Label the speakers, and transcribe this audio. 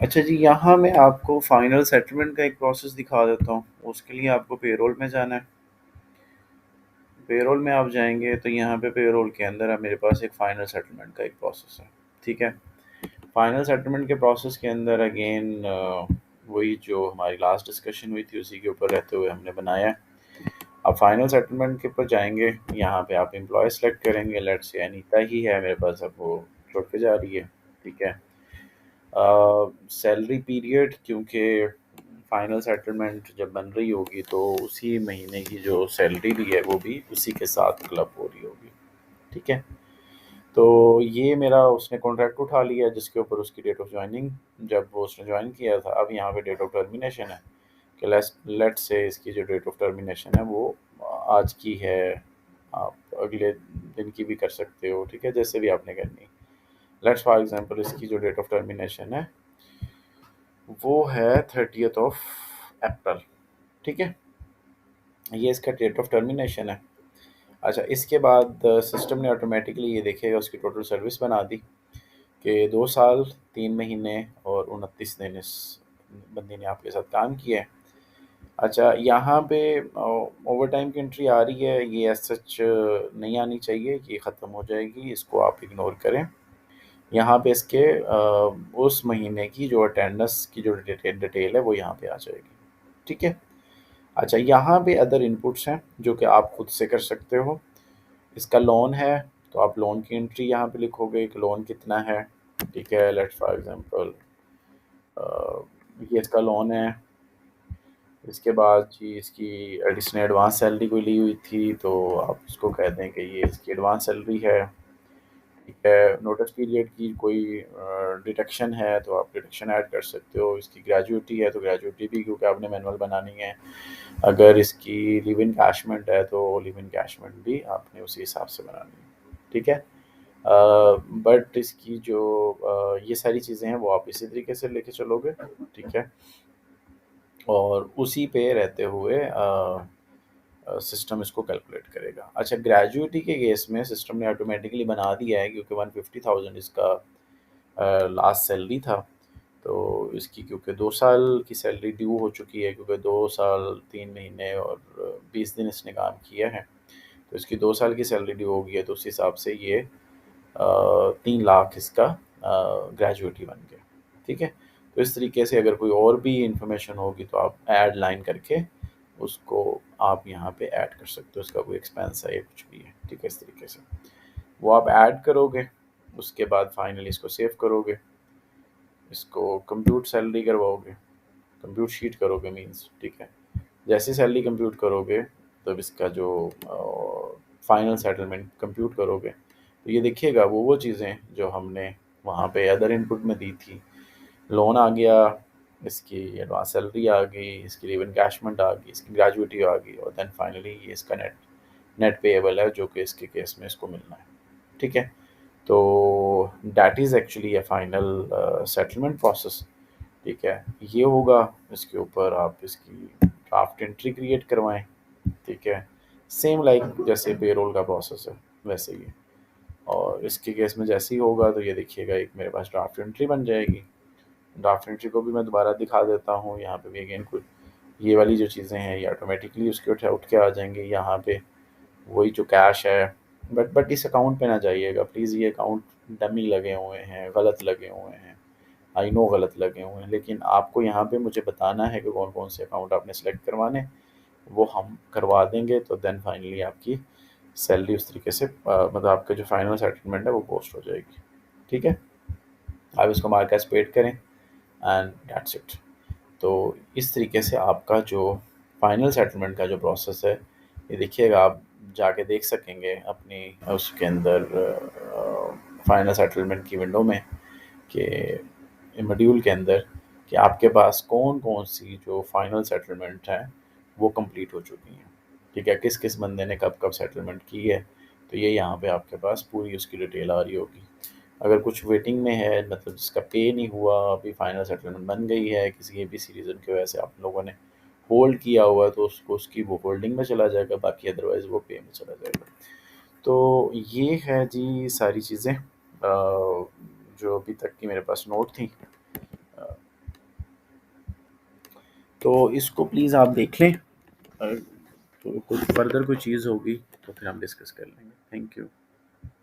Speaker 1: अच्छा जी, यहाँ मैं आपको फाइनल सेटलमेंट का एक प्रोसेस दिखा देता हूँ। उसके लिए आपको पेरोल में जाना है। पेरोल में आप जाएँगे तो यहाँ पे पेरोल के अंदर अब मेरे पास एक फाइनल सेटलमेंट का एक प्रोसेस है, ठीक है? फाइनल सेटलमेंट के प्रोसेस के अंदर अगेन वही जो हमारी लास्ट डिस्कशन हुई थी उसी के ऊपर रहते हुए हमने बनाया है। अब फाइनल सेटलमेंट के ऊपर जाएँगे, यहाँ पे आप एम्प्लॉयी सेलेक्ट करेंगे, लेट्स से अनीता ही है मेरे पास, अब वो छोड़ के जा रही है, ठीक है? सैलरी पीरियड, क्योंकि फाइनल सेटलमेंट जब बन रही होगी तो उसी महीने की जो सैलरी भी है वो भी उसी के साथ क्लब हो रही होगी, ठीक है? तो ये मेरा उसने कॉन्ट्रैक्ट उठा लिया जिसके ऊपर उसकी डेट ऑफ जॉइनिंग, जब वो उसने ज्वाइन किया था। अब यहाँ पे डेट ऑफ टर्मिनेशन है कि लेट्स से इसकी जो डेट ऑफ टर्मिनेशन है वो आज की है, आप अगले दिन की भी कर सकते हो, ठीक है, जैसे भी आपने करनी। लेट्स फॉर एग्जांपल इसकी जो डेट ऑफ टर्मिनेशन है वो है 30th ऑफ अप्रैल, ठीक है, ये इसका डेट ऑफ टर्मिनेशन है। अच्छा, इसके बाद सिस्टम ने ऑटोमेटिकली ये देखेगा उसकी टोटल सर्विस बना दी कि 2 साल 3 महीने और 29 दिन इस बंदी ने आपके साथ काम किया है। अच्छा, यहाँ पे ओवर टाइम की एंट्री आ रही है, ये एज सच नहीं आनी चाहिए, ये ख़त्म हो जाएगी, इसको आप इग्नोर करें। यहाँ पे इसके उस महीने की जो अटेंडेंस की जो डिटेल है वो यहाँ पे आ जाएगी, ठीक है। अच्छा, यहाँ पे अदर इनपुट्स हैं जो कि आप खुद से कर सकते हो। इसका लोन है तो आप लोन की एंट्री यहाँ पे लिखोगे कि लोन कितना है, ठीक है। लेट्स फॉर एग्जांपल ये इसका लोन है। इसके बाद जी इसकी एडिशनल एडवांस सैलरी कोई ली हुई थी तो आप उसको कह दें कि ये इसकी एडवांस सैलरी है, ठीक है। नोटिस पीरियड की कोई डिडक्शन है तो आप डिडक्शन ऐड कर सकते हो। इसकी ग्रेजुइटी है तो ग्रेजुइटी भी क्योंकि आपने मैनुअल बनानी है। अगर इसकी लिव इन कैशमेंट है तो लिव इन कैशमेंट भी आपने उसी हिसाब से बनानी है, ठीक है। बट इसकी जो ये सारी चीज़ें हैं वो आप इसी तरीके से लेके चलोगे, ठीक है। और उसी पे रहते हुए सिस्टम इसको कैलकुलेट करेगा। अच्छा, ग्रेजुइटी के केस में सिस्टम ने ऑटोमेटिकली बना दिया है क्योंकि 150,000 इसका लास्ट सैलरी था। तो इसकी क्योंकि 2 साल की सैलरी ड्यू हो चुकी है, क्योंकि 2 साल 3 महीने और 20 दिन इसने काम किया है, तो इसकी 2 साल की सैलरी ड्यू हो गई है, तो उस हिसाब से ये 3 लाख इसका ग्रेजुइटी बन गया, ठीक है। तो इस तरीके से अगर कोई और भी इंफॉर्मेशन होगी तो आप ऐड लाइन करके उसको आप यहाँ पे ऐड कर सकते हो, उसका कोई एक्सपेंस है या कुछ भी है, ठीक है। इस तरीके से वो आप ऐड करोगे, उसके बाद फाइनली इसको सेव करोगे, इसको कंप्यूट सैलरी करवाओगे, कंप्यूट शीट करोगे मीन्स, ठीक है। जैसे सैलरी कंप्यूट करोगे तब इसका जो फाइनल सेटलमेंट कंप्यूट करोगे तो ये देखिएगा वो चीज़ें जो हमने वहाँ पे अदर इनपुट में दी थी। लोन आ गया, इसकी एडवांस सैलरी आ गई, इसकी लिव इनकैशमेंट आ गई, इसकी ग्रेजुइटी आ गई, और देन फाइनली ये इसका नेट नेट पेएबल है जो कि इसके केस में इसको मिलना है, ठीक है। तो that is actually a final settlement process, ठीक है। ये होगा, इसके ऊपर आप इसकी ड्राफ्ट एंट्री क्रिएट करवाएं, ठीक है। सेम लाइक जैसे पेरोल का प्रोसेस है वैसे ही है। और इसके केस में जैसे ही होगा तो ये देखिएगा एक मेरे पास ड्राफ्ट एंट्री बन जाएगी। ड्राफ्ट एंट्री को भी मैं दोबारा दिखा देता हूँ। यहाँ पे भी अगेन कुछ ये वाली जो चीज़ें हैं ये ऑटोमेटिकली उसके उठ के आ जाएंगी। यहाँ पे वही जो कैश है, बट इस अकाउंट पे ना जाइएगा प्लीज़, ये अकाउंट डमी लगे हुए हैं, गलत लगे हुए हैं, आई नो गलत लगे हुए हैं, लेकिन आपको यहाँ पे मुझे बताना है कि कौन कौन से अकाउंट आपने सेलेक्ट करवाने, वो हम करवा देंगे। तो देन फाइनली आपकी सैलरी उस तरीके से मतलब आपका जो फाइनल सेटलमेंट है वो पोस्ट हो जाएगी, ठीक है। आप इसको मार्क एज पेड करें एंड दैट्स इट। तो इस तरीके से आपका जो फाइनल सेटलमेंट का जो प्रोसेस है ये देखिएगा, आप जाके देख सकेंगे अपनी उसके अंदर फाइनल सेटलमेंट की विंडो में कि मॉड्यूल के अंदर कि आपके पास कौन कौन सी जो फाइनल सेटलमेंट है वो कंप्लीट हो चुकी हैं, ठीक है। किस किस बंदे ने कब कब सेटलमेंट की है, तो ये यहाँ पे आपके पास पूरी उसकी डिटेल आ रही होगी। अगर कुछ वेटिंग में है, मतलब जिसका पे नहीं हुआ, अभी फाइनल सेटलमेंट बन गई है, किसी ABC रीज़न की वजह से आप लोगों ने होल्ड किया हुआ है तो उसको उसकी वो होल्डिंग में चला जाएगा, बाकी अदरवाइज़ वो पे में चला जाएगा। तो ये है जी सारी चीज़ें जो अभी तक की मेरे पास नोट थी। तो इसको प्लीज़ आप देख लें। तो कुछ फर्दर कोई चीज़ होगी तो फिर हम डिस्कस कर लेंगे। Thank you.